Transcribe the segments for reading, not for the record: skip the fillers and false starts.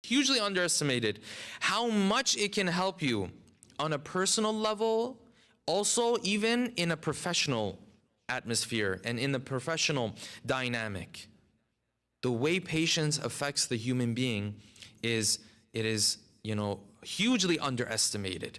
Hugely underestimated. How much it can help you on a personal level, also even in a professional atmosphere and in the professional dynamic. The way patience affects the human being is, hugely underestimated.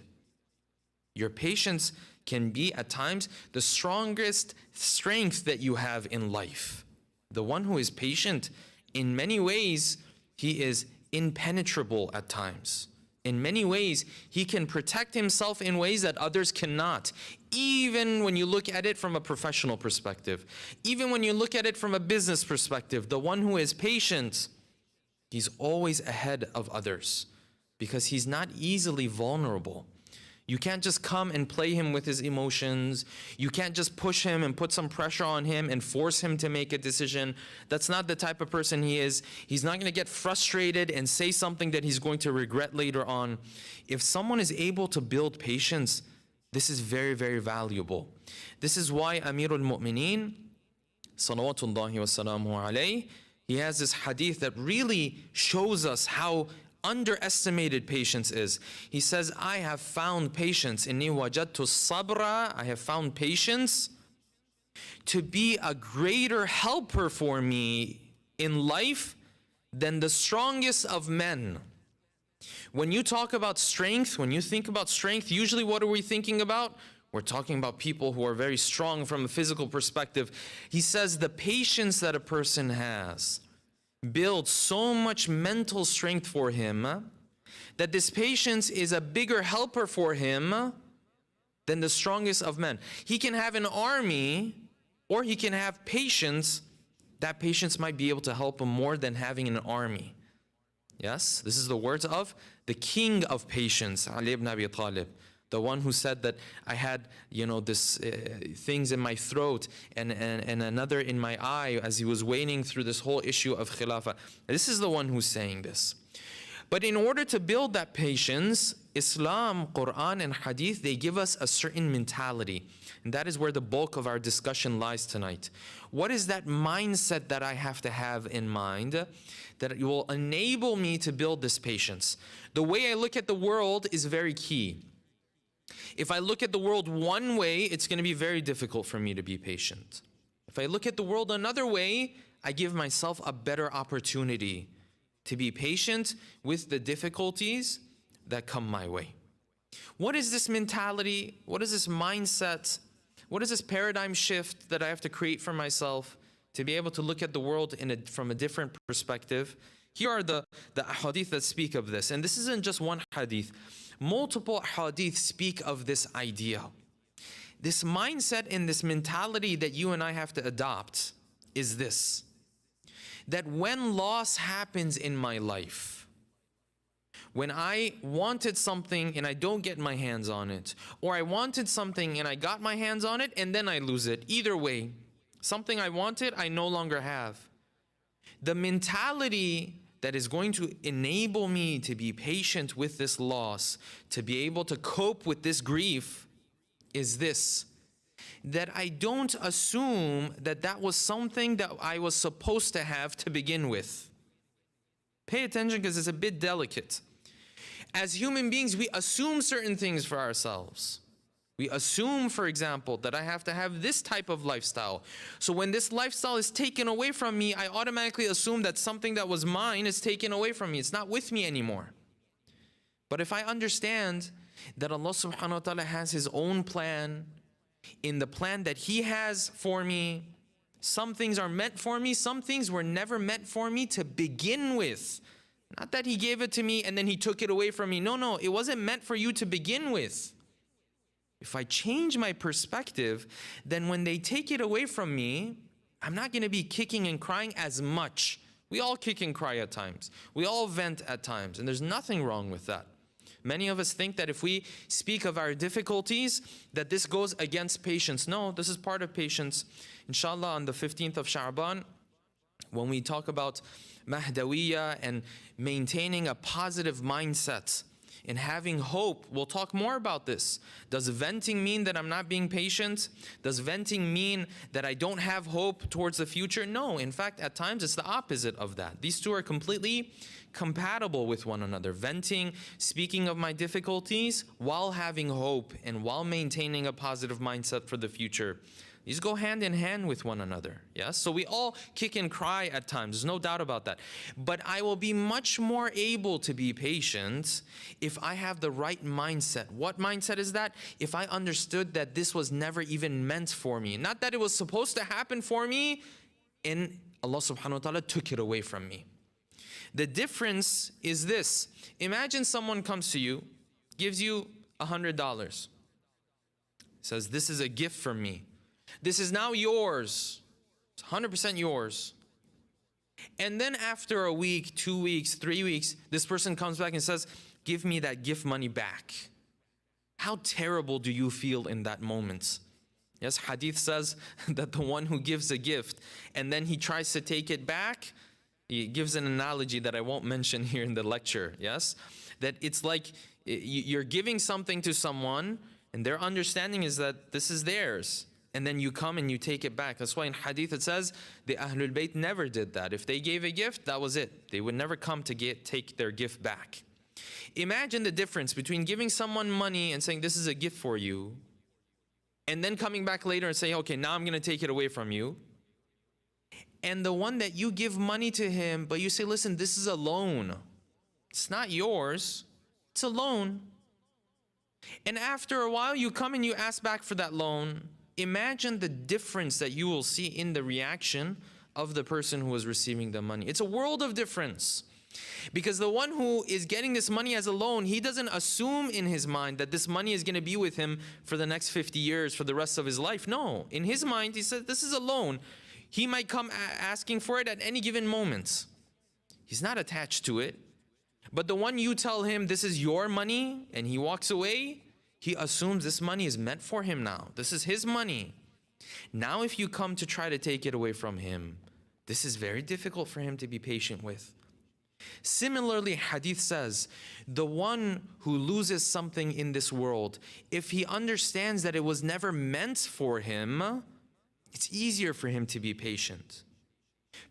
Your patience can be at times the strongest strength that you have in life. The one who is patient, in many ways, he is impenetrable at times. In many ways, he can protect himself in ways that others cannot. Even when you look at it from a professional perspective, even when you look at it from a business perspective, the one who is patient, he's always ahead of others because he's not easily vulnerable. You can't just come and play him with his emotions. You can't just push him and put some pressure on him and force him to make a decision. That's not the type of person he is. He's not going to get frustrated and say something that he's going to regret later on. If someone is able to build patience, this is very, very valuable. This is why Amirul Mu'mineen, salawatullahi wa salamuhu alayhi, he has this hadith that really shows us how underestimated patience is. He says, I have found patience. Inni wajadtu sabra. I have found patience to be a greater helper for me in life than the strongest of men. When you talk about strength, when you think about strength, usually what are we thinking about? We're talking about people who are very strong from a physical perspective. He says the patience that a person has builds so much mental strength for him that this patience is a bigger helper for him than the strongest of men. He can have an army or he can have patience. That patience might be able to help him more than having an army. Yes, this is the words of the king of patience, Ali ibn Abi Talib. The one who said that I had, this things in my throat and another in my eye as he was wading through this whole issue of khilafah. This is the one who's saying this. But in order to build that patience, Islam, Quran, and Hadith, they give us a certain mentality. And that is where the bulk of our discussion lies tonight. What is that mindset that I have to have in mind that will enable me to build this patience? The way I look at the world is very key. If I look at the world one way, it's going to be very difficult for me to be patient. If I look at the world another way, I give myself a better opportunity to be patient with the difficulties that come my way. What is this mentality? What is this mindset? What is this paradigm shift that I have to create for myself to be able to look at the world from a different perspective? Here are the hadith that speak of this. And this isn't just one hadith. Multiple hadith speak of this idea. This mindset and this mentality that you and I have to adopt is this: that when loss happens in my life, when I wanted something and I don't get my hands on it, or I wanted something and I got my hands on it and then I lose it, either way, something I wanted I no longer have. The mentality that is going to enable me to be patient with this loss, to be able to cope with this grief, is this: that I don't assume that that was something that I was supposed to have to begin with. Pay attention, because it's a bit delicate. As human beings, we assume certain things for ourselves. We assume, for example, that I have to have this type of lifestyle. So when this lifestyle is taken away from me, I automatically assume that something that was mine is taken away from me. It's not with me anymore. But if I understand that Allah subhanahu wa ta'ala has His own plan, in the plan that He has for me, some things are meant for me, some things were never meant for me to begin with. Not that He gave it to me and then He took it away from me. No, it wasn't meant for you to begin with. If I change my perspective, then when they take it away from me, I'm not going to be kicking and crying as much. We all kick and cry at times. We all vent at times, and there's nothing wrong with that. Many of us think that if we speak of our difficulties, that this goes against patience. No, this is part of patience. Inshallah, on the 15th of Sha'ban, when we talk about Mahdawiyya and maintaining a positive mindset, and having hope. We'll talk more about this. Does venting mean that I'm not being patient? Does venting mean that I don't have hope towards the future? No, in fact, at times it's the opposite of that. These two are completely compatible with one another. Venting, speaking of my difficulties, while having hope and while maintaining a positive mindset for the future. These go hand in hand with one another. Yes, so we all kick and cry at times. There's no doubt about that. But I will be much more able to be patient if I have the right mindset. What mindset is that? If I understood that this was never even meant for me. Not that it was supposed to happen for me and Allah subhanahu wa ta'ala took it away from me. The difference is this. Imagine someone comes to you, gives you $100. Says, this is a gift from me. This is now yours. It's 100% yours. And then after a week, 2 weeks, 3 weeks, this person comes back and says, give me that gift money back. How terrible do you feel in that moment? Yes, hadith says that the one who gives a gift and then he tries to take it back, he gives an analogy that I won't mention here in the lecture, yes? That it's like you're giving something to someone and their understanding is that this is theirs. And then you come and you take it back. That's why in hadith it says the Ahlul Bayt never did that. If they gave a gift, that was it. They would never come to take their gift back. Imagine the difference between giving someone money and saying this is a gift for you, and then coming back later and saying, okay, now I'm going to take it away from you. And the one that you give money to him, but you say, listen, this is a loan. It's not yours. It's a loan. And after a while, you come and you ask back for that loan. Imagine the difference that you will see in the reaction of the person who was receiving the money. It's a world of difference. Because the one who is getting this money as a loan, he doesn't assume in his mind that this money is going to be with him for the next 50 years, for the rest of his life. No, in his mind, he says, this is a loan. He might come asking for it at any given moment. He's not attached to it. But the one you tell him, this is your money, and he walks away, he assumes this money is meant for him now. This is his money. Now if you come to try to take it away from him, this is very difficult for him to be patient with. Similarly, hadith says, the one who loses something in this world, if he understands that it was never meant for him, it's easier for him to be patient.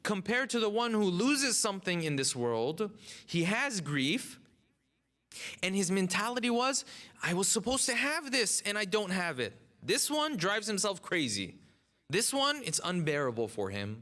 Compared to the one who loses something in this world, he has grief, and his mentality was, I was supposed to have this and I don't have it. This one drives himself crazy. This one, it's unbearable for him.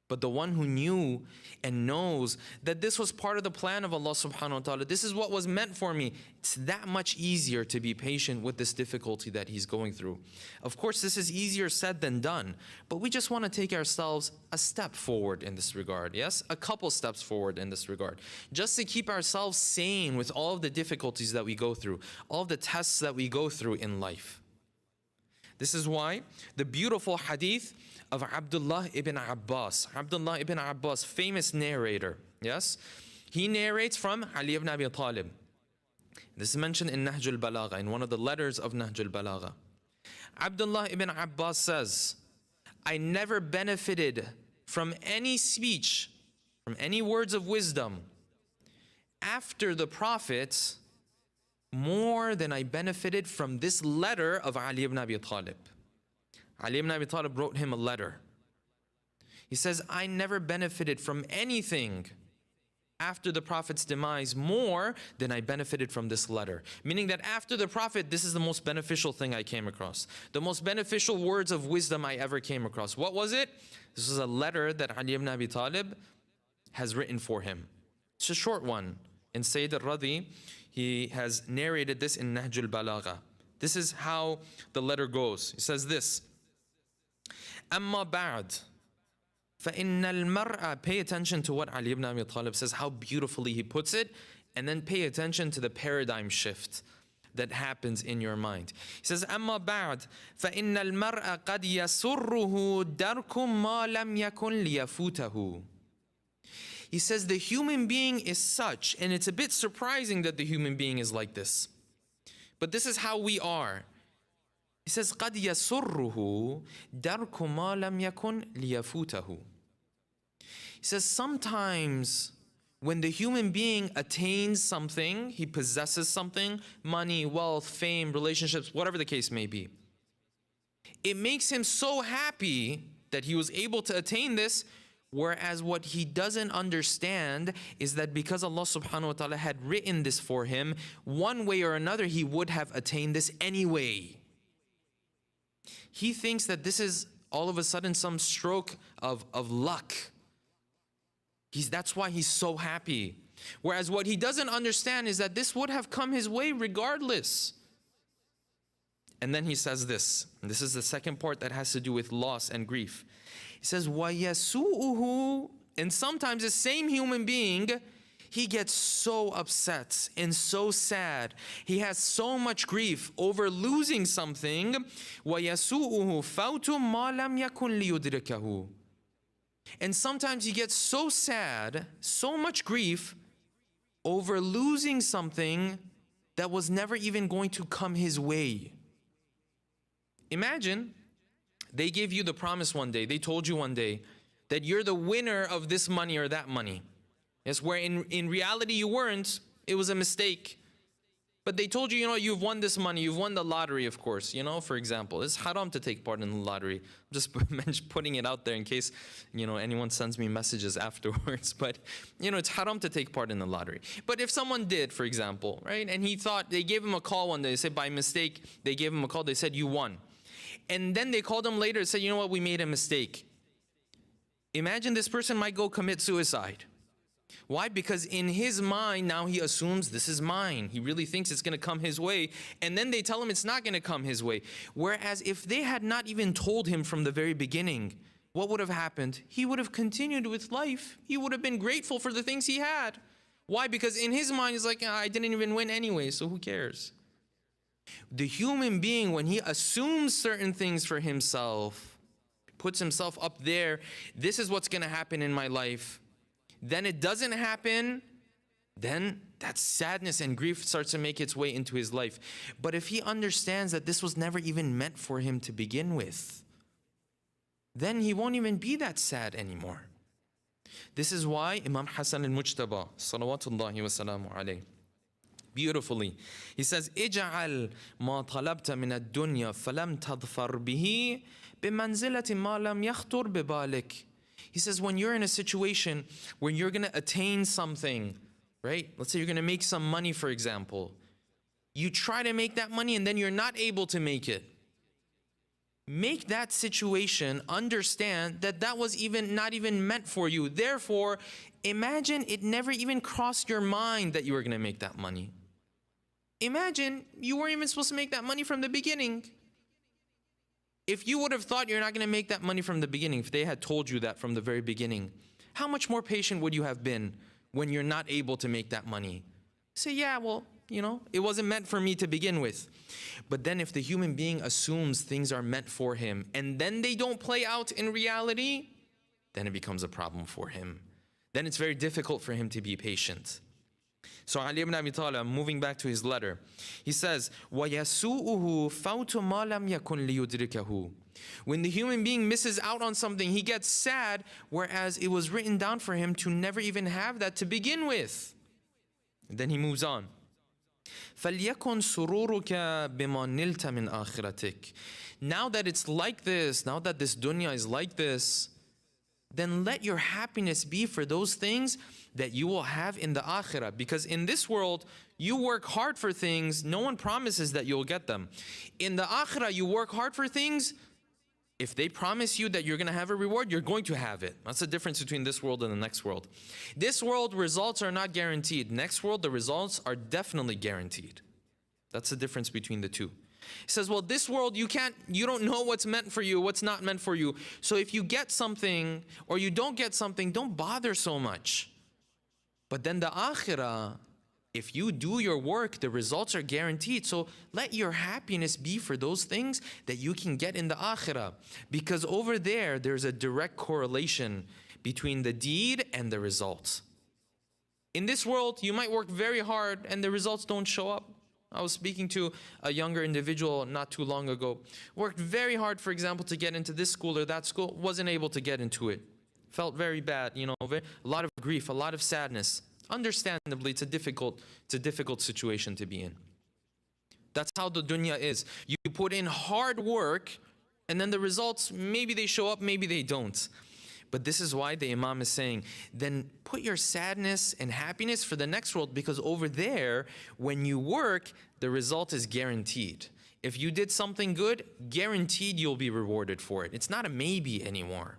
But the one who knew and knows that this was part of the plan of Allah subhanahu wa ta'ala, this is what was meant for me, it's that much easier to be patient with this difficulty that he's going through. Of course, this is easier said than done, but we just want to take ourselves a step forward in this regard, yes? A couple steps forward in this regard, just to keep ourselves sane with all of the difficulties that we go through, all of the tests that we go through in life. This is why the beautiful hadith of Abdullah ibn Abbas. Abdullah ibn Abbas, famous narrator, yes? He narrates from Ali ibn Abi Talib. This is mentioned in Nahj al-Balagha, in one of the letters of Nahj al-Balagha. Abdullah ibn Abbas says, I never benefited from any speech, from any words of wisdom after the Prophet more than I benefited from this letter of Ali ibn Abi Talib. Ali ibn Abi Talib wrote him a letter. He says, I never benefited from anything after the Prophet's demise more than I benefited from this letter. Meaning that after the Prophet, this is the most beneficial thing I came across. The most beneficial words of wisdom I ever came across. What was it? This was a letter that Ali ibn Abi Talib has written for him. It's a short one. And Sayyid al-Radi, he has narrated this in Nahj al-Balagha. This is how the letter goes. He says this, Amma ba'd, فَإِنَّ الْمَرْأَ. Pay attention to what Ali ibn Abi Talib says, how beautifully he puts it, and then pay attention to the paradigm shift that happens in your mind. He says, أَمَّا بَعْدْ فَإِنَّ الْمَرْأَ قَدْ يَسُرُّهُ دَرْكُ مَا لَمْ يَكُنْ لِيَفُوتَهُ. He says the human being is such, and it's a bit surprising that the human being is like this. But this is how we are. He says, قَدْ يَسُرُّهُ دَرْكُ مَا لَمْ يَكُنْ لِيَفُوتَهُ. He says sometimes when the human being attains something, he possesses something, money, wealth, fame, relationships, whatever the case may be, it makes him so happy that he was able to attain this. Whereas what he doesn't understand is that because Allah subhanahu wa ta'ala had written this for him, one way or another he would have attained this anyway. He thinks that this is all of a sudden some stroke of luck. That's why he's so happy. Whereas what he doesn't understand is that this would have come his way regardless. And then he says this, and this is the second part that has to do with loss and grief. He says, وَيَسُوءُهُ, and sometimes the same human being, he gets so upset and so sad. He has so much grief over losing something. وَيَسُوءُهُ فَوْتُ مَا لَمْ يَكُنْ لِيُدْرِكَهُ. And sometimes he gets so sad, so much grief over losing something that was never even going to come his way. Imagine they gave you the promise one day, they told you one day that you're the winner of this money or that money. Yes, where in reality you weren't, it was a mistake. But they told you, you know, you've won this money, you've won the lottery, of course, you know, for example. It's haram to take part in the lottery. I'm just putting it out there in case, you know, anyone sends me messages afterwards. But, you know, it's haram to take part in the lottery. But if someone did, for example, right, and he thought, they gave him a call one day, they said by mistake, they gave him a call, they said, you won. And then they called him later and said, you know what, we made a mistake. Imagine this person might go commit suicide. Why? Because in his mind, now he assumes this is mine. He really thinks it's going to come his way. And then they tell him it's not going to come his way. Whereas if they had not even told him from the very beginning, what would have happened? He would have continued with life. He would have been grateful for the things he had. Why? Because in his mind, he's like, I didn't even win anyway, so who cares? The human being, when he assumes certain things for himself, puts himself up there, this is what's going to happen in my life, then it doesn't happen, then that sadness and grief starts to make its way into his life. But if he understands that this was never even meant for him to begin with, then he won't even be that sad anymore. This is why Imam Hassan al-Mujtaba, salawatullahi wa salamu alayhi, beautifully, he says, اجعل ما طلبت من الدنيا فلم تظفر به بمنزلة ما لم يخطر ببالك. He says, when you're in a situation where you're going to attain something, right? Let's say you're going to make some money, for example. You try to make that money and then you're not able to make it. Make that situation understand that that was not even meant for you. Therefore, imagine it never even crossed your mind that you were going to make that money. Imagine you weren't even supposed to make that money from the beginning. If you would have thought you're not going to make that money from the beginning, if they had told you that from the very beginning, how much more patient would you have been when you're not able to make that money? Say, yeah, well, you know, it wasn't meant for me to begin with. But then if the human being assumes things are meant for him and then they don't play out in reality, then it becomes a problem for him. Then it's very difficult for him to be patient. So Ali ibn Abi Talib, moving back to his letter, he says, وَيَسُوءُهُ فَوْتُ مَا لَمْ يَكُنْ لِيُدْرِكَهُ. When the human being misses out on something, he gets sad, whereas it was written down for him to never even have that to begin with. And then he moves on. فَلْيَكُنْ سُرُورُكَ بِمَا نِلْتَ مِنْ آخِرَتِكَ. Now that it's like this, now that this dunya is like this, then let your happiness be for those things that you will have in the akhirah. Because in this world, you work hard for things, no one promises that you'll get them. In the akhirah, you work hard for things, if they promise you that you're going to have a reward, you're going to have it. That's the difference between this world and the next world. This world, results are not guaranteed. Next world, the results are definitely guaranteed. That's the difference between the two. He says, well, this world, you don't know what's meant for you, what's not meant for you. So if you get something or you don't get something, don't bother so much. But then the akhirah, if you do your work, the results are guaranteed. So let your happiness be for those things that you can get in the akhirah. Because over there, there's a direct correlation between the deed and the results. In this world, you might work very hard and the results don't show up. I was speaking to a younger individual not too long ago. Worked very hard, for example, to get into this school or that school. Wasn't able to get into it. Felt very bad, you know, a lot of grief, a lot of sadness. Understandably, it's a difficult situation to be in. That's how the dunya is. You put in hard work, and then the results, maybe they show up, maybe they don't. But this is why the Imam is saying, then put your sadness and happiness for the next world, because over there, when you work, the result is guaranteed. If you did something good, guaranteed you'll be rewarded for it. It's not a maybe anymore.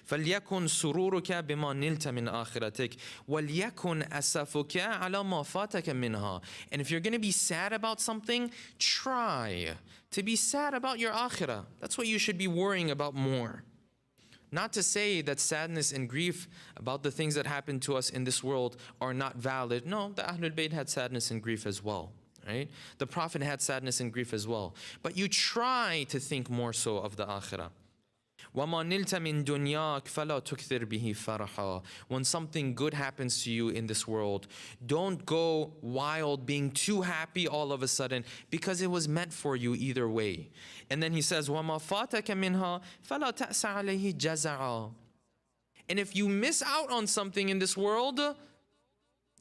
فليكن سرورك بما نلت من آخرتك وليكن أسفك على ما فاتك منها. And if you're going to be sad about something, try to be sad about your akhirah. That's what you should be worrying about more. Not to say that sadness and grief about the things that happen to us in this world are not valid. No, the Ahlul Bayt had sadness and grief as well. Right? The Prophet had sadness and grief as well. But you try to think more so of the akhirah. وَمَا نِلْتَ مِن دُنْيَاكَ فَلَا تُكْثِرْ بِهِ فَرَحًا. When something good happens to you in this world, don't go wild being too happy all of a sudden, because it was meant for you either way. And then he says, وَمَا فَاتَكَ مِنْهَا فَلَا تَأْسَ عَلَيْهِ جَزَعًا. And if you miss out on something in this world,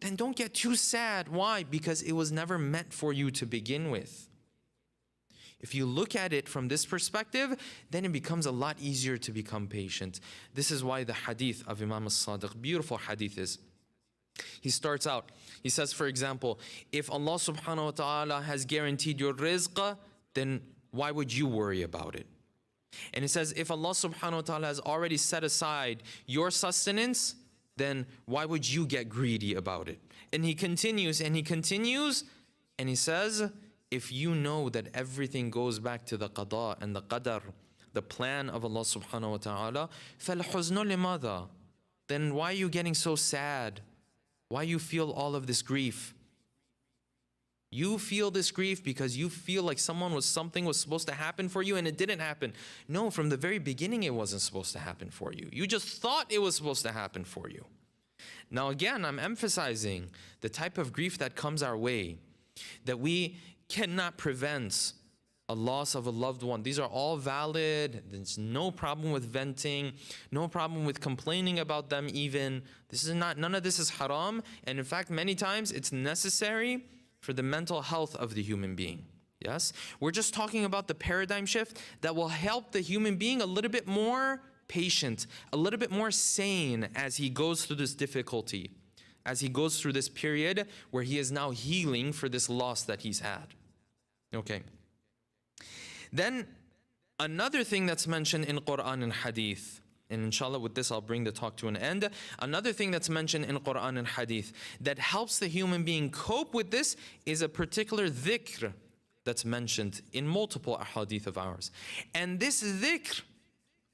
then don't get too sad. Why? Because it was never meant for you to begin with. If you look at it from this perspective, then it becomes a lot easier to become patient. This is why the hadith of Imam as-Sadiq, beautiful hadith is. He starts out, he says, for example, if Allah subhanahu wa ta'ala has guaranteed your rizq, then why would you worry about it? And he says, if Allah subhanahu wa ta'ala has already set aside your sustenance, then why would you get greedy about it? And he continues, and he continues, and he says, if you know that everything goes back to the qada and the qadar, the plan of Allah subhanahu wa ta'ala, فَالْحُزْنُ لِمَاذَا? Then why are you getting so sad? Why you feel all of this grief? You feel this grief because you feel like something was supposed to happen for you and it didn't happen. No, from the very beginning it wasn't supposed to happen for you. You just thought it was supposed to happen for you. Now again, I'm emphasizing the type of grief that comes our way, that we cannot prevent a loss of a loved one. These are all valid. There's no problem with venting, no problem with complaining about them even. None of this is haram. And in fact, many times it's necessary for the mental health of the human being. Yes? We're just talking about the paradigm shift that will help the human being a little bit more patient, a little bit more sane as he goes through this difficulty, as he goes through this period where he is now healing for this loss that he's had. Okay. Then another thing that's mentioned in Quran and Hadith, and inshallah with this I'll bring the talk to an end. Another thing that's mentioned in Quran and Hadith that helps the human being cope with this is a particular dhikr that's mentioned in multiple ahadith of ours. And this dhikr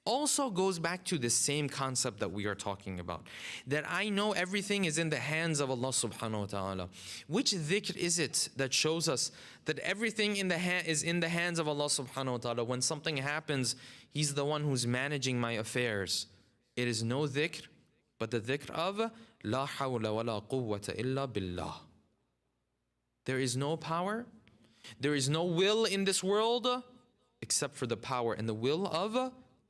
also goes back to the same concept that we are talking about, that I know everything is in the hands of Allah subhanahu wa ta'ala. Which dhikr is it that shows us that everything is in the hands of Allah subhanahu wa ta'ala? When something happens, He's the one who's managing my affairs. It is no dhikr, but the dhikr of La hawla wa la quwwata illa billah. There is no power, there is no will in this world except for the power and the will of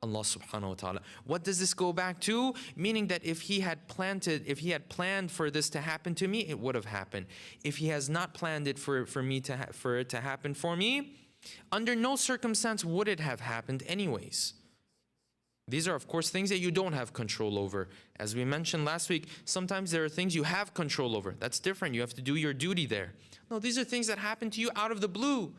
Allah subhanahu wa ta'ala. What does this go back to? Meaning that if he had planned for this to happen to me, it would have happened. If he has not planned it for it to happen for me, under no circumstance would it have happened anyways. These are of course things that you don't have control over. As we mentioned last week, sometimes there are things you have control over. That's different. You have to do your duty there. No, these are things that happen to you out of the blue.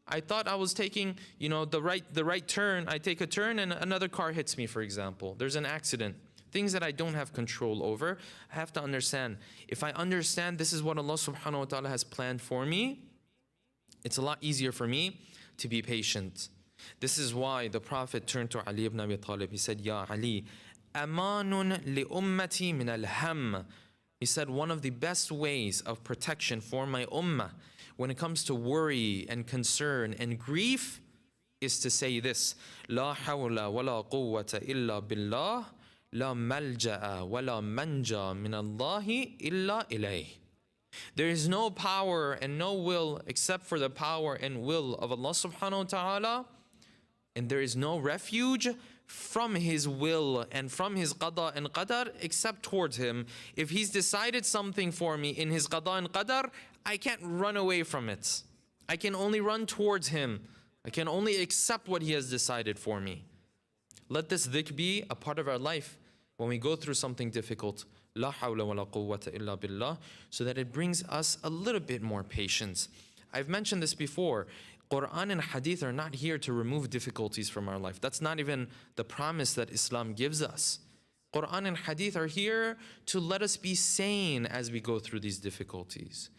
I thought I was taking, the right turn. I take a turn and another car hits me, for example. There's an accident. Things that I don't have control over. I have to understand. If I understand this is what Allah subhanahu wa ta'ala has planned for me, it's a lot easier for me to be patient. This is why the Prophet turned to Ali ibn Abi Talib. He said, Ya Ali, amanun li ummati min al-ham. He said, one of the best ways of protection for my ummah when it comes to worry and concern and grief is to say this: La hawla wa la quwwata illa billah, la malja'a wa la manja min Allahi illa ilayh. There is no power and no will except for the power and will of Allah subhanahu wa ta'ala, and there is no refuge from his will and from his qada and qadar except towards him. If he's decided something for me in his qada and qadar, I can't run away from it. I can only run towards him. I can only accept what he has decided for me. Let this dhikr be a part of our life when we go through something difficult. La hawla wa la quwwata illa billah, so that it brings us a little bit more patience. I've mentioned this before. Quran and Hadith are not here to remove difficulties from our life. That's not even the promise that Islam gives us. Quran and Hadith are here to let us be sane as we go through these difficulties,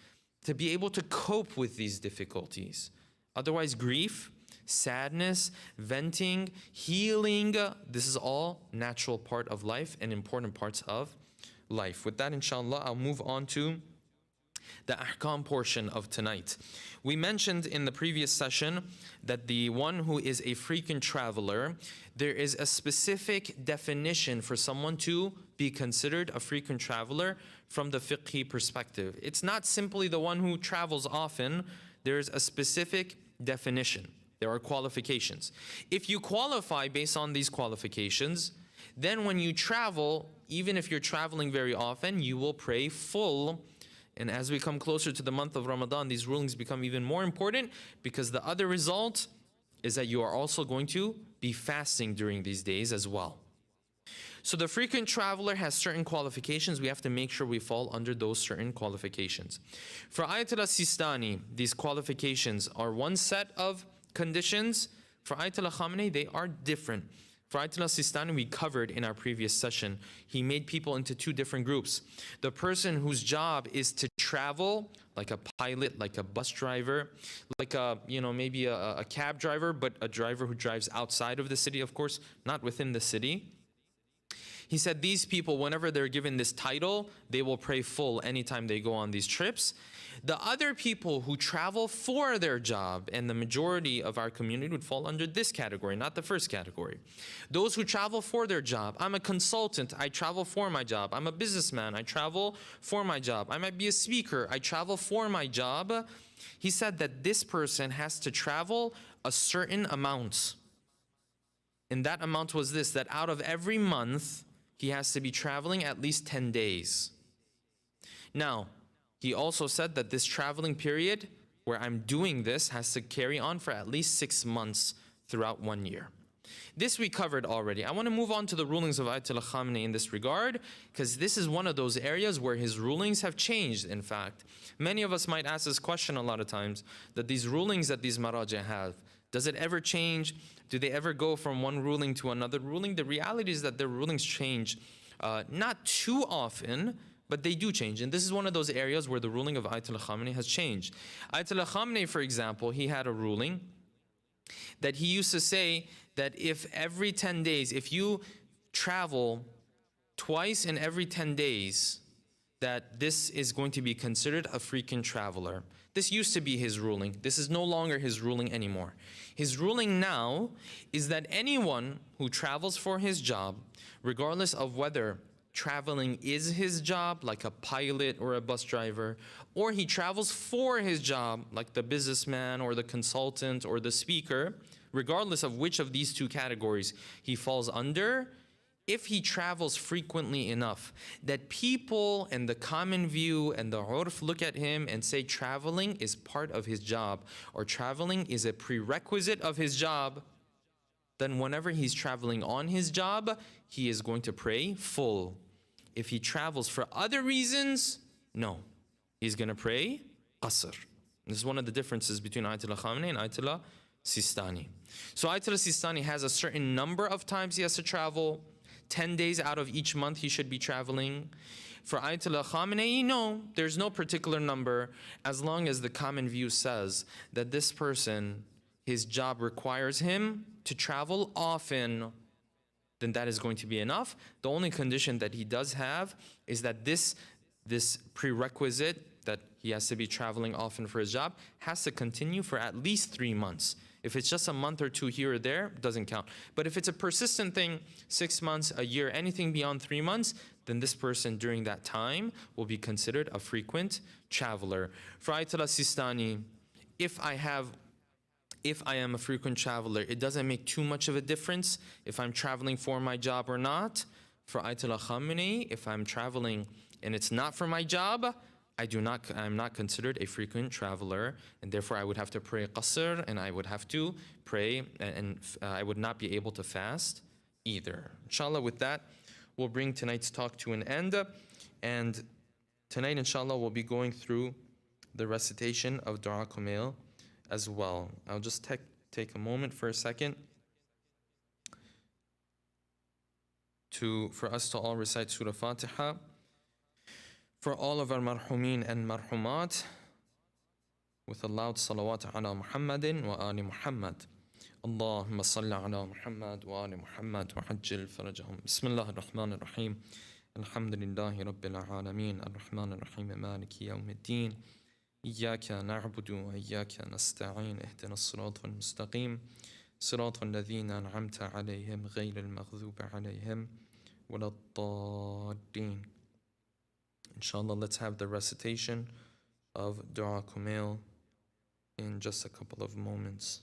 to be able to cope with these difficulties. Otherwise, grief, sadness, venting, healing, this is all natural part of life and important parts of life. With that, inshallah, I'll move on to the ahkam portion of tonight. We mentioned in the previous session that the one who is a frequent traveler, there is a specific definition for someone to be considered a frequent traveler from the fiqhi perspective. It's not simply the one who travels often. There's a specific definition. There are qualifications. If you qualify based on these qualifications, then when you travel, even if you're traveling very often, you will pray full. And as we come closer to the month of Ramadan, these rulings become even more important, because the other result is that you are also going to be fasting during these days as well. So the frequent traveler has certain qualifications. We have to make sure we fall under those certain qualifications. For Ayatul Sistani, these qualifications are one set of conditions. For Ayatul Khamenei, they are different. For Ayatul Sistani, we covered in our previous session, he made people into two different groups. The person whose job is to travel, like a pilot, like a bus driver, like a, maybe a cab driver, but a driver who drives outside of the city, of course, not within the city. He said these people, whenever they're given this title, they will pray full anytime they go on these trips. The other people who travel for their job, and the majority of our community would fall under this category, not the first category. Those who travel for their job. I'm a consultant, I travel for my job. I'm a businessman, I travel for my job. I might be a speaker, I travel for my job. He said that this person has to travel a certain amount. And that amount was this, that out of every month, he has to be traveling at least 10 days. Now, he also said that this traveling period where I'm doing this has to carry on for at least 6 months throughout 1 year. This we covered already. I want to move on to the rulings of Ayatul Khamenei in this regard, because this is one of those areas where his rulings have changed, in fact. Many of us might ask this question a lot of times, that these rulings that these maraja have, does it ever change? Do they ever go from one ruling to another ruling? The reality is that their rulings change not too often, but they do change. And this is one of those areas where the ruling of Ayatul Khamenei has changed. Ayatul Khamenei, for example, he had a ruling that he used to say that if every 10 days, if you travel twice in every 10 days, that this is going to be considered a frequent traveler. This used to be his ruling. This is no longer his ruling anymore. His ruling now is that anyone who travels for his job, regardless of whether traveling is his job, like a pilot or a bus driver, or he travels for his job, like the businessman or the consultant or the speaker, regardless of which of these two categories he falls under, if he travels frequently enough that people and the common view and the urf look at him and say traveling is part of his job, or traveling is a prerequisite of his job, then whenever he's traveling on his job, he is going to pray full. If he travels for other reasons, no, he's going to pray qasr. This is one of the differences between Ayatul Khamenei and Ayatul Sistani. So Ayatul Sistani has a certain number of times he has to travel. 10 days out of each month he should be traveling. For Ayatul Khamenei, no, there's no particular number, as long as the common view says that this person, his job requires him to travel often, then that is going to be enough. The only condition that he does have is that this prerequisite that he has to be traveling often for his job has to continue for at least 3 months. If it's just a month or two here or there, it doesn't count. But if it's a persistent thing, 6 months, a year, anything beyond 3 months, then this person during that time will be considered a frequent traveler. For Ayatul Sistani, if I have if I am a frequent traveler, it doesn't make too much of a difference if I'm traveling for my job or not. For Ayatollah Khamenei, if I'm traveling and it's not for my job, I'm not considered a frequent traveler, and therefore I would have to pray qasr, and I would have to pray, and I would not be able to fast either. Inshallah, with that, we'll bring tonight's talk to an end, and tonight, inshallah, we'll be going through the recitation of Dua Kumail as well. I'll just take a moment for a second for us to all recite Surah Fatiha for all of our marhumin and marhumat with a loud salawat ala Muhammadin wa ali Muhammad. Allahumma salli ala Muhammad wa ali Muhammad wa hajjil farajahum. Bismillah ar-Rahman ar-Rahim. Alhamdulillahi Rabbil Alameen. Ar-Rahman ar-Rahim. Maliki yawmiddin. Iyyaka na'budu wa iyyaka nasta'in. Ihdina as-sirata al-mustaqim. صراط الذين أنعمت عليهم غير المغضوب عليهم ولا الضالين. Inshallah, let's have the recitation of Dua Kumail in just a couple of moments.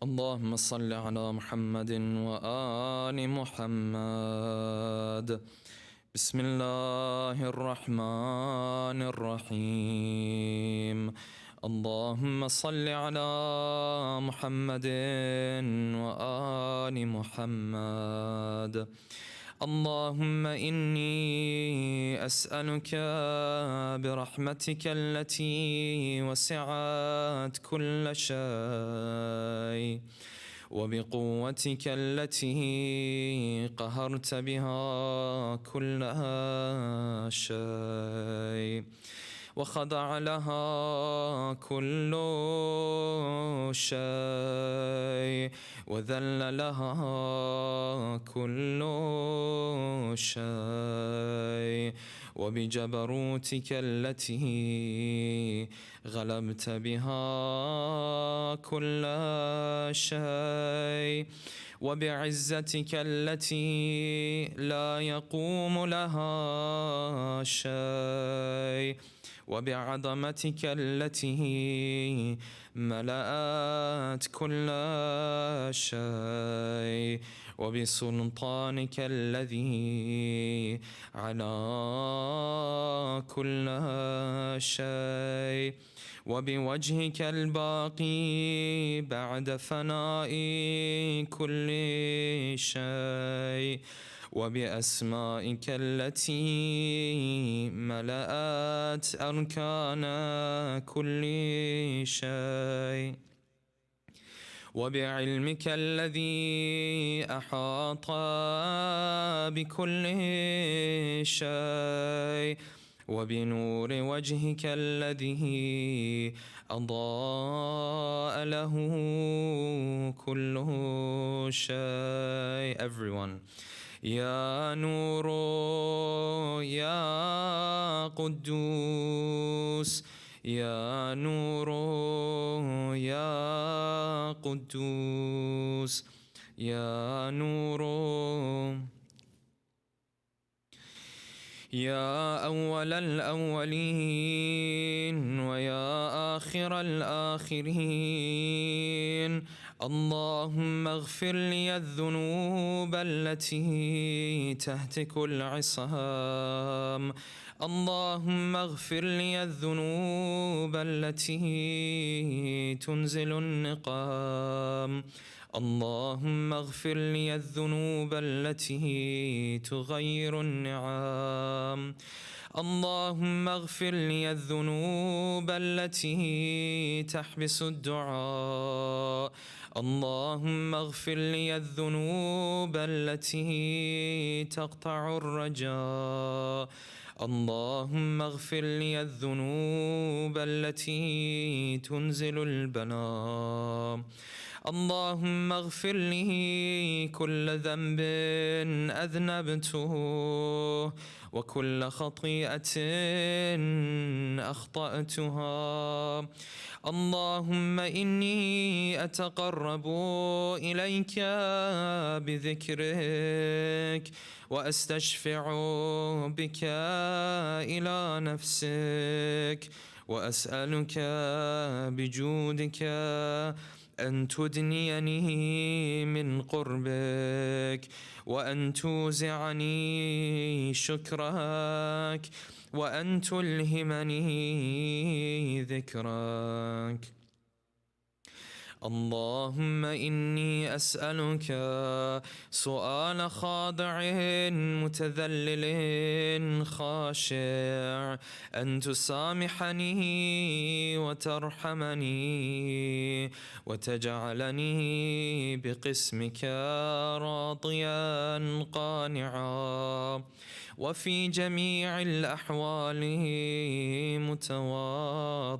اللهم صل على محمد وآل محمد. بسم الله الرحمن الرحيم. اللهم صل على محمد وآل محمد. اللهم إني أسألك برحمتك التي وسعت كل شيء وبقوتك التي قهرت بها كل شيء وخضع لها كل شيء وذل لها كل شيء وبجبروتك التي غلبت بها كل شيء وبعزتك التي لا يقوم لها شيء وبعظمتك التي ملأت كل شيء وبسلطانك الذي على كل شيء وبوجهك الباقي بعد فناء كل شيء وبأسمائك التي ملأت أركان كل شيء وبعلمك الذي أحاط بكل شيء وبنور وجهك الذي أضاء له كل شيء. Everyone. يا نور يا قدوس يا نور يا قدوس يا نور يا أول الأولين ويا آخر الآخرين اللهم اغفر لي الذنوب التي تهتك العصام. اللهم اغفر لي الذنوب التي تنزل النقام. اللهم اغفر لي الذنوب التي تغير النعام. اللهم اغفر لي الذنوب التي تحبس الدعاء. اللهم اغفر لي الذنوب التي تقطع الرجاء. اللهم اغفر لي الذنوب التي تنزل البلاء. اللهم اغفر لي كل ذنب أذنبته وكل خطيئة أخطأتها. اللهم إني أتقرب إليك بذكرك وأستشفع بك إلى نفسك وأسألك بجودك أن تدنيني من قربك وأن توزعني شكرك وأن تلهمني ذكرك. اللهم إني أسألك سؤال خاضع متذلل خاشع أن تسامحني وترحمني وتجعلني بقسمك راضيا قانعا وفي جميع الأحوال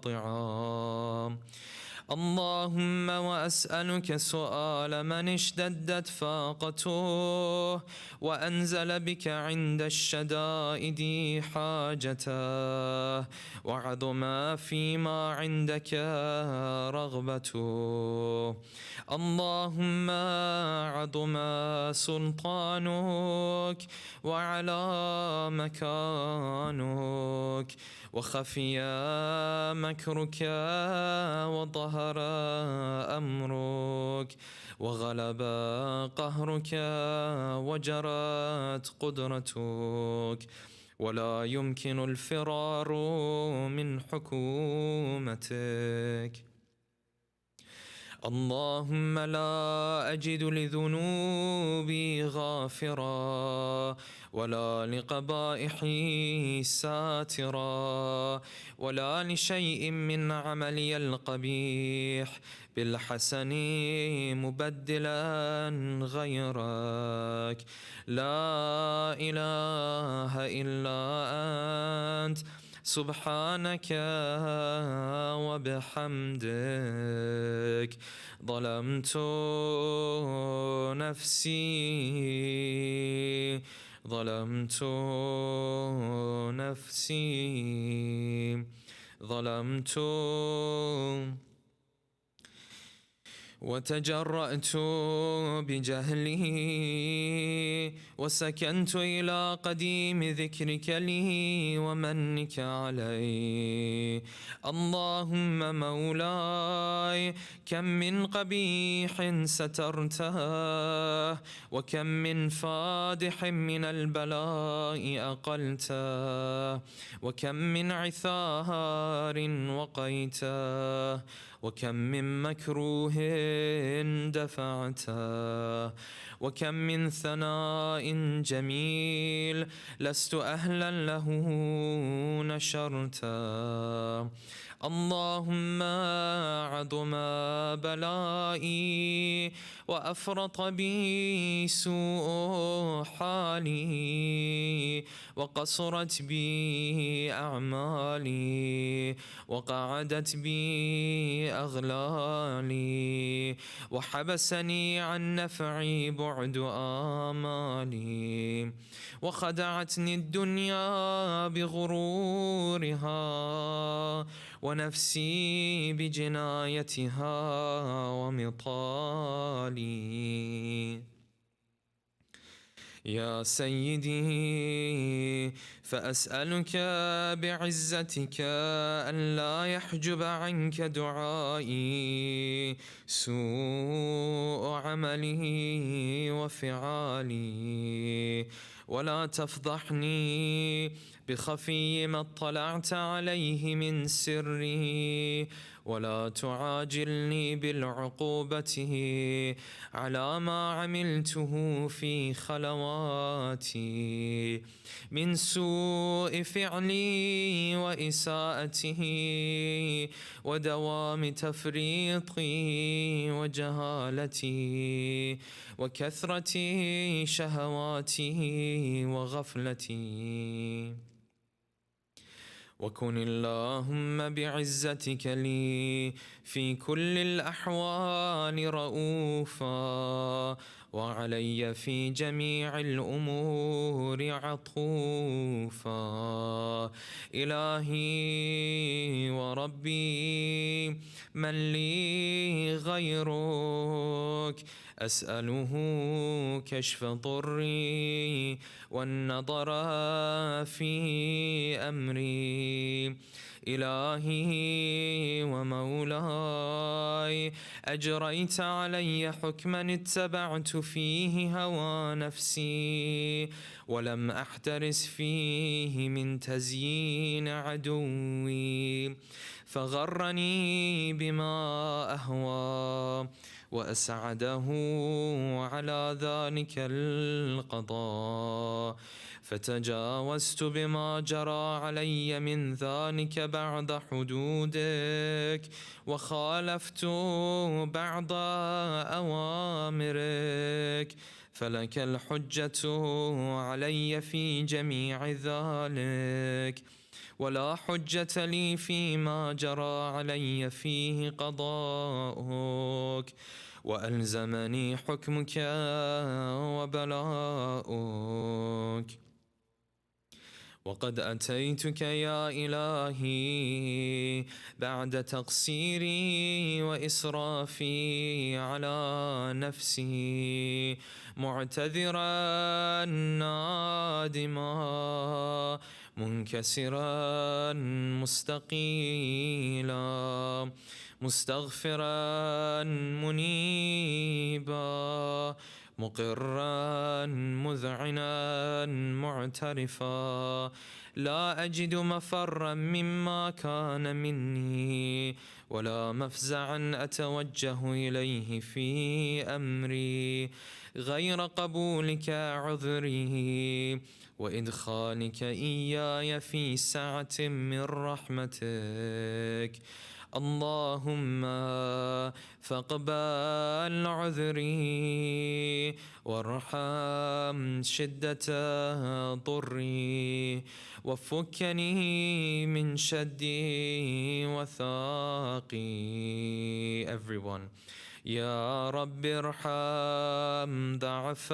متواضعا. اللهم وأسألك سؤال من اشتدت فاقته وأنزل بك عند الشدائد حاجته وعظم فيما عندك رغبته. اللهم عظم سلطانك وعلى مكانك وخفي مكرك وظهر أمرك وغلب قهرك وجرت قدرتك ولا يمكن الفرار من حكومتك. اللهم لا أجد لذنوبي غافرا ولا لقبائحي ساترا ولا لشيء من عملي القبيح بالحسن مبدلا غيرك. لا إله إلا أنت سبحانك وبحمدك ظلمت نفسي ظلمت نفسي ظلمت وتجرأت بجهله وسكنت إلى قديم ذكرك لي ومنك علي. اللهم مولاي كم من قبيح سترته وكم من فادح من البلاء أقلته وكم من عثار وقيته وكم من مكروه دفعته وكم من ثناء جميل لست أهلا له نشرته. اللهم عظم بلائي وأفرط بي سوء حالي وقصرت بي أعمالي وقعدت بي أغلالي وحبسني عن نفعي بعد آمالي وخدعتني الدنيا بغرورها ونفسي بجنايتها ومطالي. يا سيدي، فأسألك بعزتك ألا يحجب عنك دعائي سوء عملي وفعالي، ولا تفضحني بخفي ما اطلعت عليه من سري، ولا تعاجلني بالعقوبة على ما عملته في خلواتي من سوء فعلي وإساءته ودوام تفريطي وجهالتي وكثرة شهواتي وغفلتي. وكن اللهم بعزتك لي في كل الأحوال رؤوفا، وعلي في جميع الأمور عطوفا. إلهي وربي، من لي غيرك؟ أسأله كشف ضري والنظر في أمري. إلهي ومولاي، أجريت علي حكما اتبعت فيه هوى نفسي، ولم أحترس فيه من تزيين عدوي، فغرني بما أهوى وأسعده على ذلك القضاء، فتجاوزت بما جرى علي من ذلك بعد حدودك، وخالفت بعض أوامرك، فلك الحجة علي في جميع ذلك، ولا حجة لي فيما جرى علي فيه قضاؤك، وألزمني حكمك وبلاؤك. وقد أتيتك يا إلهي بعد تقصيري وإسرافي على نفسي، معتذرا نادما منكسرا مستقيلا، مستغفرا منيبا، مقرا مذعنا معترفا، لا أجد مفرا مما كان مني، ولا مفزعا أتوجه إليه في أمري غير قبولك عذري وإدخالك إياي في سعة من رحمتك. اللهم فاقبل عذري وارحم شدة ضري، وفكني من شدي وثاقي. Everyone. يا رب ارحم ضعف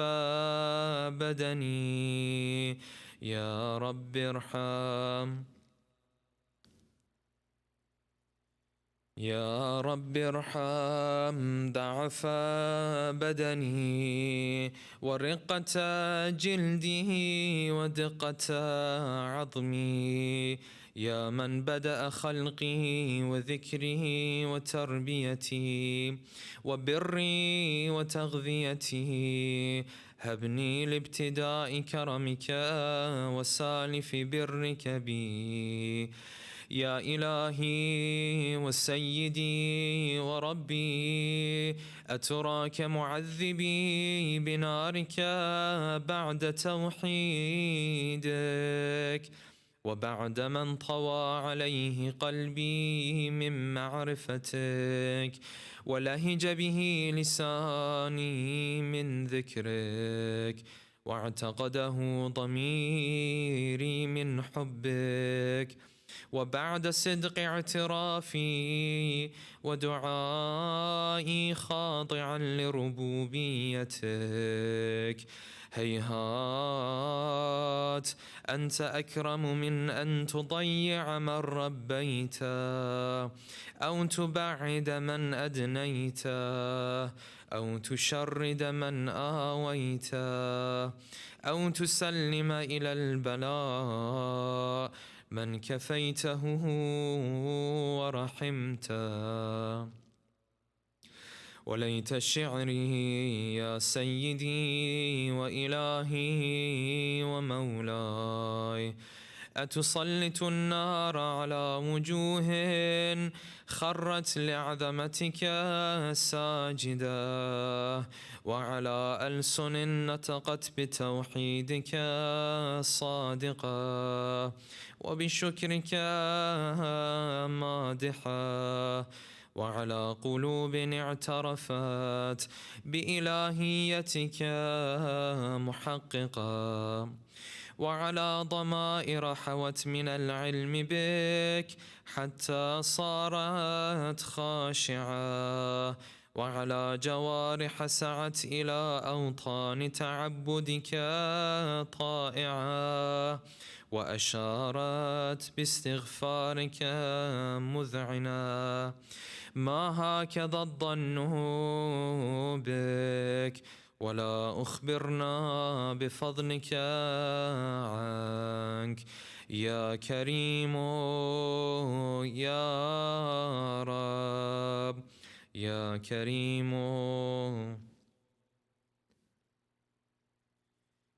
بدني، يا رب ارحم، يا رب ارحم ضعف بدني ورقة جلده ودقة عظمي، يا من بدأ خلقي وذكري وتربيتي وبري وتغذيتي، هبني لابتداء كرمك وسالف برك بي. يا إلهي وسيدي وربي، أتراك معذبي بنارك بعد توحيدك، وبعد من طوى عليه قلبي من معرفتك، ولهج به لساني من ذكرك، واعتقده ضميري من حبك، وبعد صدق اعترافي ودعائي خاضعا لربوبيتك، هيهات أنت أكرم من أن تضيع من ربيت، أو تبعد من أدنيت، أو تشرد من آويت أو تسلم إلى البلاء من كفيته ورحمته. وليت شعري يا سيدي وإلهي ومولاي أتسلط النار على وجوه خرت لعظمتك ساجدة، وعلى ألسن نطقت بتوحيدك صادقة، وبشكرك مادحة، وعلى قلوب اعترفت بإلهيتك محققة، وعلى ضمائر حوت من العلم بك حتى صارت خاشعة، وعلى جوارح سعت إلى أوطان تعبدك طائعة، وأشارت باستغفارك مذعنة. ما هكذا الظن بك، ولا أخبرنا بفضلك عنك يا كريم يا رب، يا كريم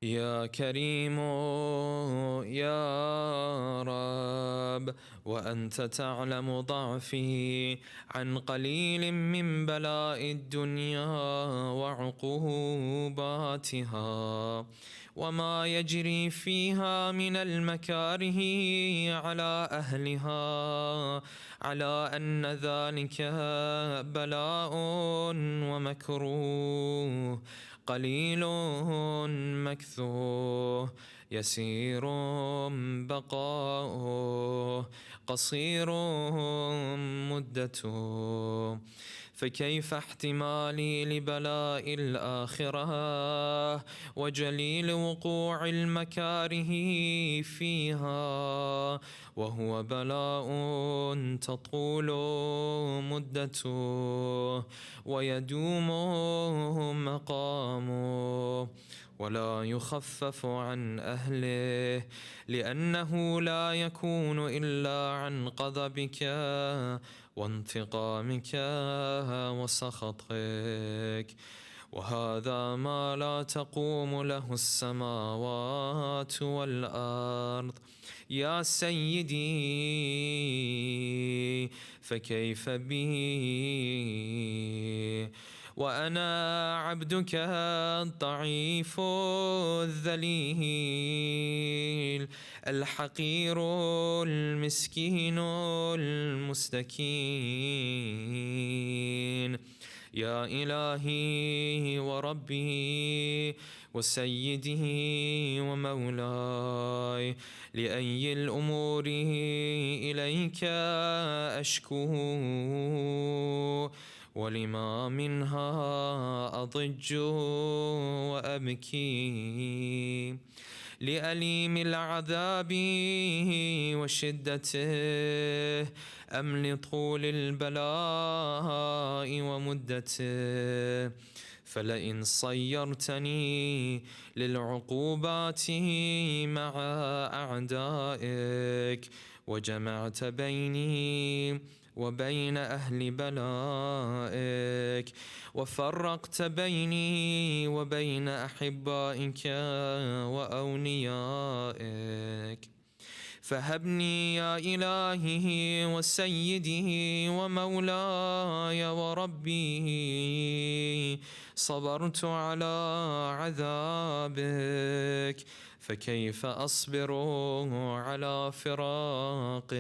يا كريم يا رب. وأنت تعلم ضعفي عن قليل من بلاء الدنيا وعقوباتها، وما يجري فيها من المكاره على أهلها، على أن ذلك بلاء ومكروه، قليل مكثوه، يسير بقاؤه، قصير مدته. فكيف احتمالي لبلاء الآخرة وجليل وقوع المكاره فيها، وهو بلاء تطول مدته ويدوم مقامه، ولا يخفف عن أهله، لأنه لا يكون إلا عن غضبك وانتقامك وسخطك. وهذا ما لا تقوم له السماوات والأرض يا سيدي، فكيف بي وأنا عبدك الضعيف الذليل الحقير المسكين المستكين. يا إلهي وربي وسيدي ومولاي، لأي الأمور إليك أشكو، ولما منها أضج وأبكي، لأليم العذاب وشدته أم لطول البلاء ومدته؟ فلئن صيرتني للعقوبات مع أعدائك، وجمعت بيني وبين أهل بلائك، وفرقت بيني وبين أحبائك وأوليائك، فهبني يا إلهي وسيدي ومولاي وربي، صبرت على عذابك، فكيف أصبر على فراقك؟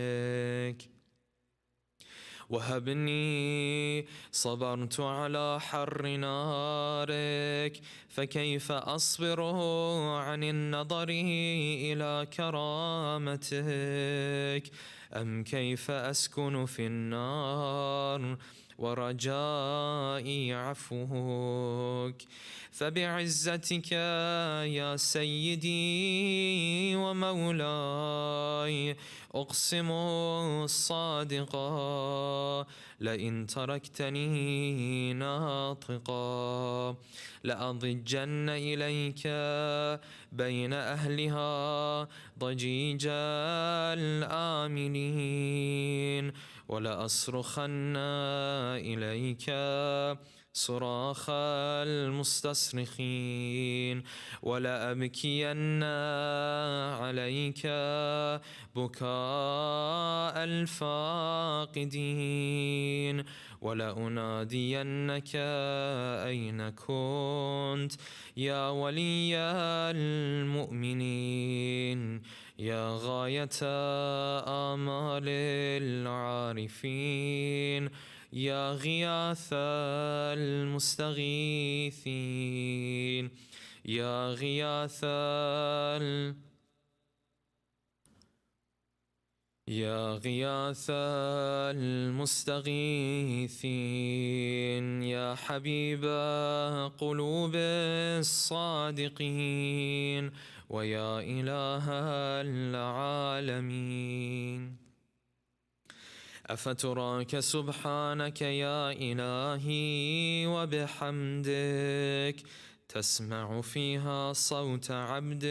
وهبني صبرت على حر نارك، فكيف أصبر عن النظر إلى كرامتك؟ أم كيف أسكن في النار ورجائي عفوك؟ فبعزتك يا سيدي ومولاي أقسم الصادقا لئن تركتني ناطقا لأضجن إليك بين أهلها ضجيج الآمنين ولأصرخن إليك صراخ المستصرخين ولأبكين عليك بكاء الفاقدين ولأنادينك أين كنت يا ولي المؤمنين يا غاية آمال العارفين يا غياث المستغيثين يا غياث المستغيثين يا حبيب قلوب الصادقين ويا إله العالمين أفتراك سبحانك يا إلهي وبحمدك تسمع فيها صوت عبد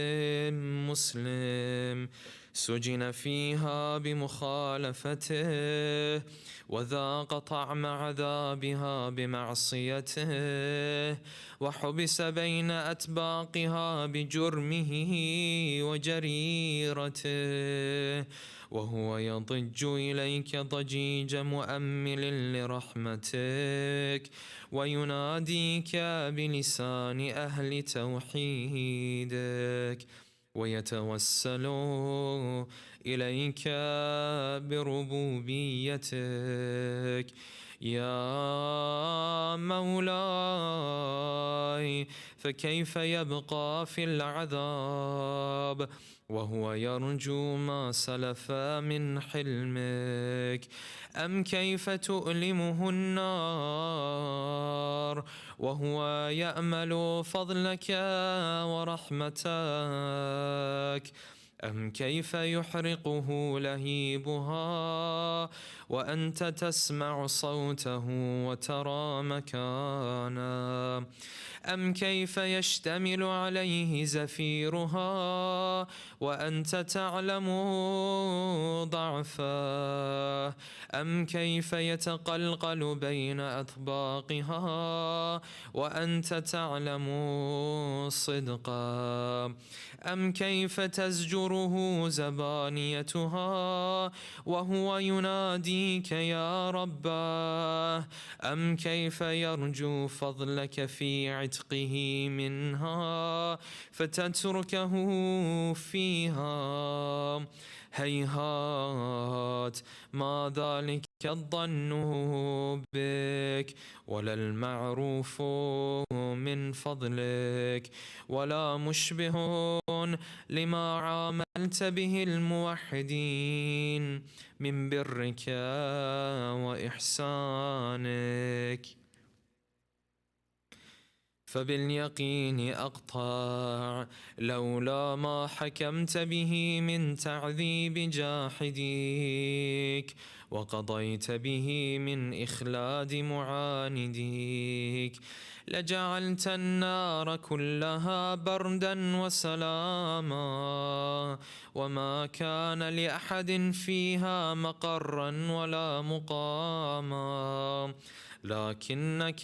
مسلم سجن فيها بمخالفته وذاق طعم عذابها بمعصيته وحبس بين أتباقها بجرمه وجريرته وهو يضج إليك ضجيج مؤمل لرحمتك ويناديك بلسان أهل توحيدك ويتوسل إليك بربوبيتك يا مولاي فكيف يبقى في العذاب وهو يرجو ما سلف من حلمك أم كيف تؤلمه النار وهو يأمل فضلك ورحمتك أم كيف يحرقه لهيبها وأنت تسمع صوته وترى مكانه أم كيف يشتمل عليه زفيرها وأنت تعلم ضعفه أم كيف يتقلقل بين أطباقها وأنت تعلم صدقه أم كيف تزجره زبانيتها وهو يناديك يا رباه أم كيف يرجو فضلك في عتقه منها فتتركه فيها هيهات ما ذلك الظن بك ولا المعروف من فضلك ولا مشبه لما عاملت به الموحدين من برك وإحسانك فباليقين أقطع لولا ما حكمت به من تعذيب جاحديك وقضيت به من إخلاد معانديك لجعلت النار كلها بردا وسلاما وما كان لأحد فيها مقرا ولا مقاما لكنك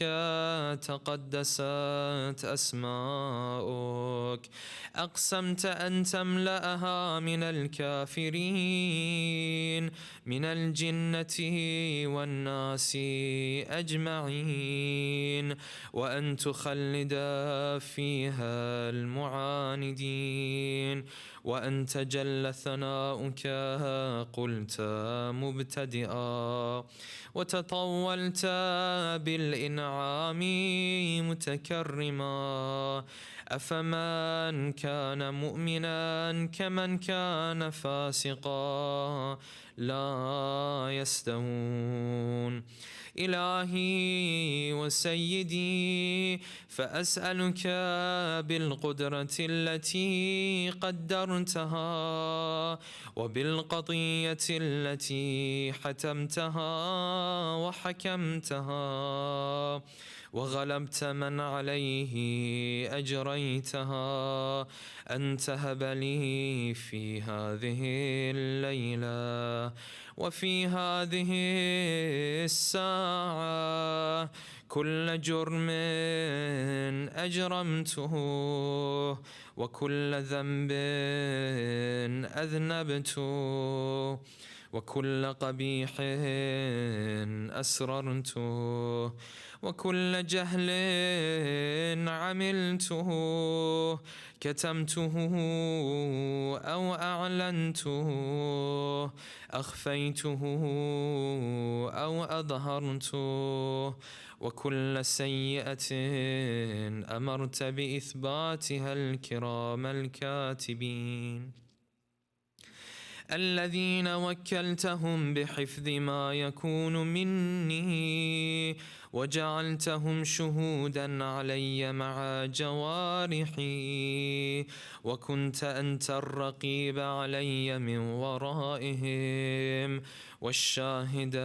تقدست أسماؤك أقسمت أن تملأها من الكافرين من الجنة والناس أجمعين وأن تخلد فيها المعاندين وأنت جل ثناؤك قلت مبتدئا وتطولت بالإنعام متكرما أفمن كان مؤمنا كمن كان فاسقا لا يستوون إلهي وسيدي، فأسألك بالقدرة التي قدرتها وبالقضية التي حتمتها وحكمتها وغلبت من عليه أجريتها، أن تهب لي في هذه الليلة وفي هذه الساعة كل جرم أجرمته وكل ذنب أذنبته وكل قبيح أسررته وكل جهل عملته كتمته أو أعلنته أخفيته أو أظهرته وكل سيئة أمرت بإثباتها الكرام الكاتبين الذين وكلتهم بحفظ ما يكون مني وجعلتهم شهودا علي مع جوارحي، وكنت أنت الرقيب علي من ورائهم والشاهد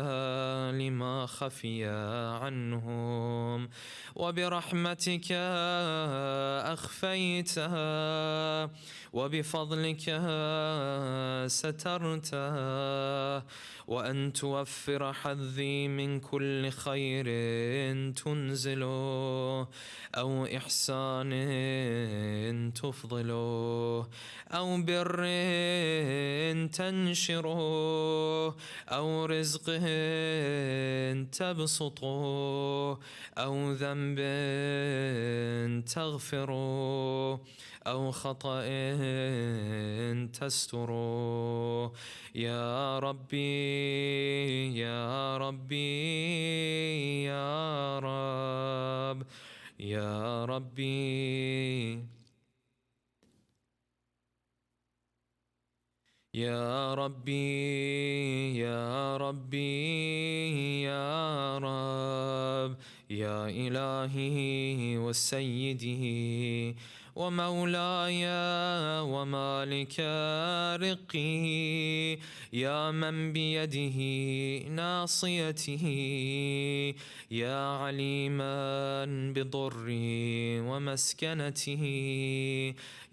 لما خفي عنهم، وبرحمتك أخفيتها وبفضلك سترتها، وأن توفر حظي من كل خير تنزله أو إحسان تفضله أو بر تنشره أو رزق تبسطه أو ذنب تغفره أو خطأ تستره، يا ربي يا ربي يا رب يا ربي يا ربي يا ربي يا رب يا إلهي وسيدي ومولاي ومالك رقي، يا من بيده ناصيته، يا عليما بضري ومسكنته،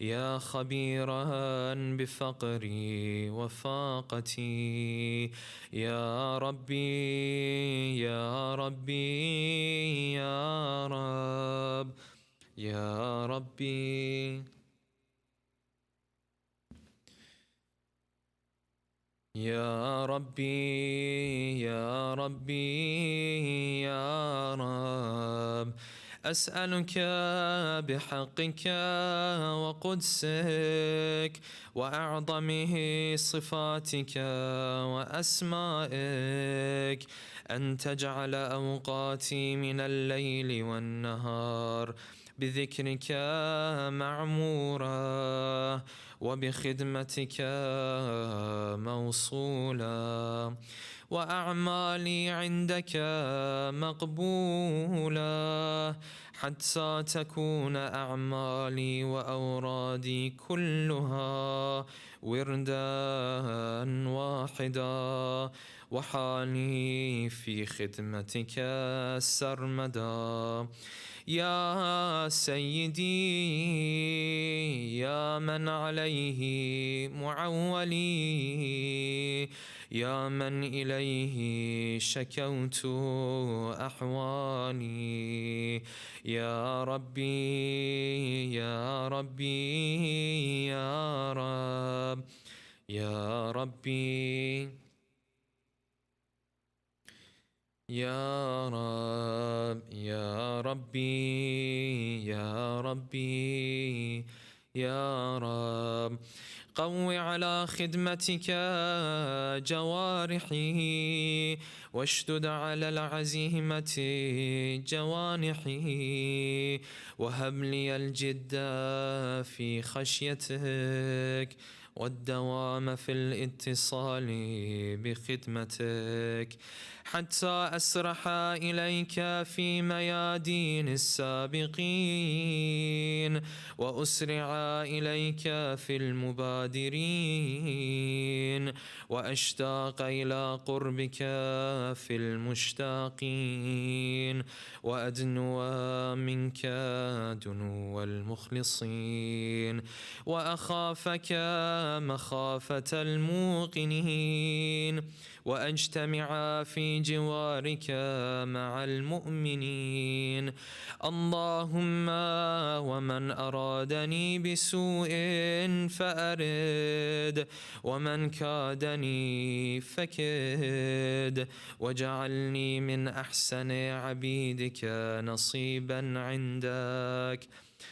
يا خبيرا بفقري وفاقتي، يا ربي يا ربي يا رب يا ربي يا ربي يا ربي يا رب، أسألك بحقك وقدسك وأعظمه صفاتك وأسمائك أن تجعل أوقاتي من الليل والنهار بذكرك معمورة وبخدمتك موصولة، وأعمالي عندك مقبولة، حتى تكون أعمالي وأورادي كلها وردا واحدا، وحالي في خدمتك سرمدا، يا سيدي يا من عليه معولي، يا من إليه شكوت أحوالي، يا ربي يا ربي يا رب يا ربي يا رب يا ربي يا ربي يا رب، قو على خدمتك جوارحي واشدد على العزيمة جوانحي، وهب لي الجد في خشيتك والدوام في الاتصال بخدمتك، حتى أسرح إليك في ميادين السابقين وأسرع إليك في المبادرين وأشتاق إلى قربك في المشتاقين وأدنو منك دنو المخلصين وأخافك مخافة الموقنين وأجتمع في جوارك مع المؤمنين. اللهم ومن أرادني بسوء فأرد ومن كادني فكد واجعلني من أحسن عبيدك نصيبا عندك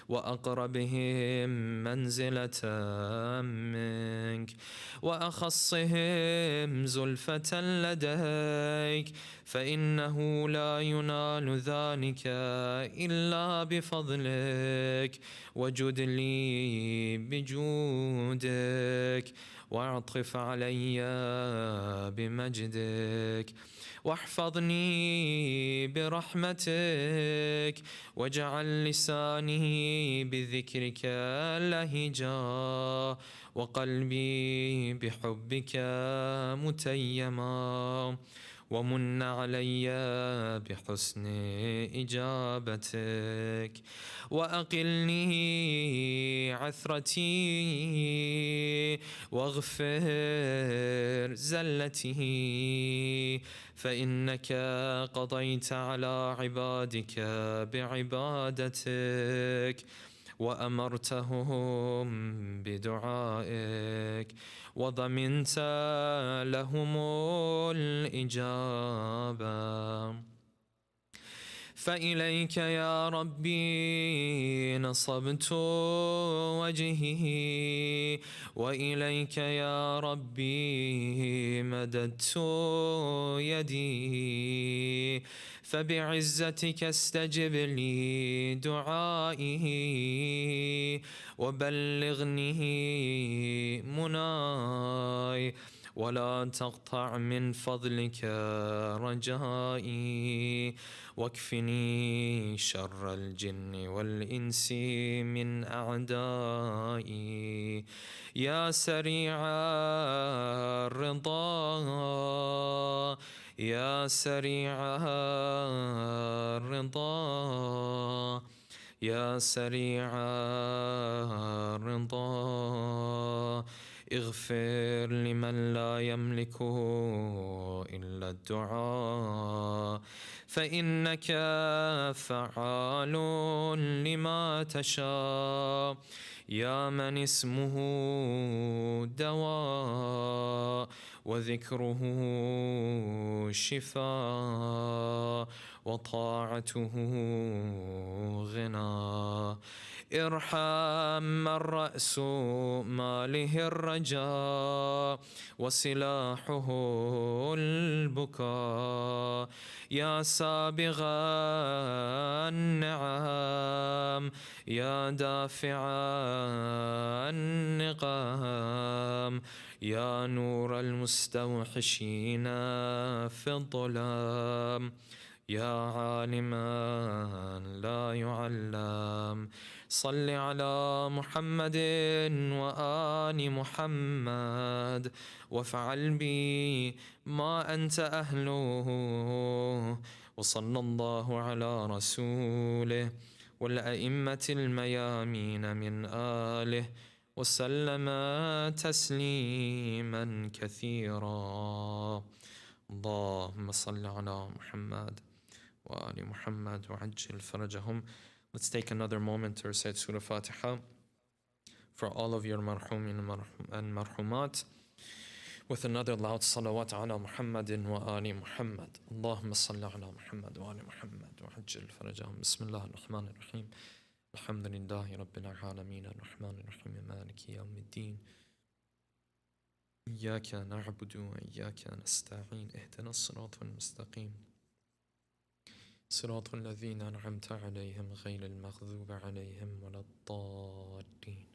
وأقربهم منزلة منك وأخصهم زلفة لديك فإنه لا ينال ذلك إلا بفضلك وجد لي بجودك واعطف علي بمجدك واحفظني برحمتك واجعل لساني بذكرك لهجا وقلبي بحبك متيما ومن علي بحسن إجابتك وأقلني عثرتي واغفر زلتي فإنك قضيت على عبادك بعبادتك وأمرتهم بدعائك وضمنت لهم الإجابة. فإليك يا ربي نصبت وجهي وإليك يا ربي مددت يدي فبعزتك استجب لي دعائه وبلغني مناي ولا تقطع من فضلك رجائي واكفني شر الجن والإنس من أعدائي يا سريع الرضا يا سريع الرضا يا سريع الرضا اغفر لمن لا يملك إلا الدعاء فإنك فعال لما تشاء يا من اسمه دواء وذكره شفاء وطاعته غنى ارحم من رأس ماله الرجاء وسلاحه البكاء يا سابغ النعم يا دافع النقام يا نور المستوحشين في الظلام يا عالما لا يعلم صل على محمد وآل محمد وافعل بي ما أنت أهله وصلى الله على رسوله والأئمة الميامين من آله وسلم تسليما كثيرا. اللهم صل على محمد وآل محمد وعجل فرجهم. Let's take another moment to recite Surah Fatiha for all of your marhumin and marhumat with another loud salawat ala Muhammadin wa ali Muhammad. Allahumma salli ala Muhammad wa ali Muhammad wa ajil farajahum. Bismillah ar-Rahman ar-Rahim. Alhamdulillahi Rabbil Alameen ar-Rahman ar-Rahim Maliki yawmiddin. إياك نعبد وإياك نستعين اهدنا الصراط المستقيم صراط الذين أنعمت عليهم غير المغضوب عليهم ولا الضالين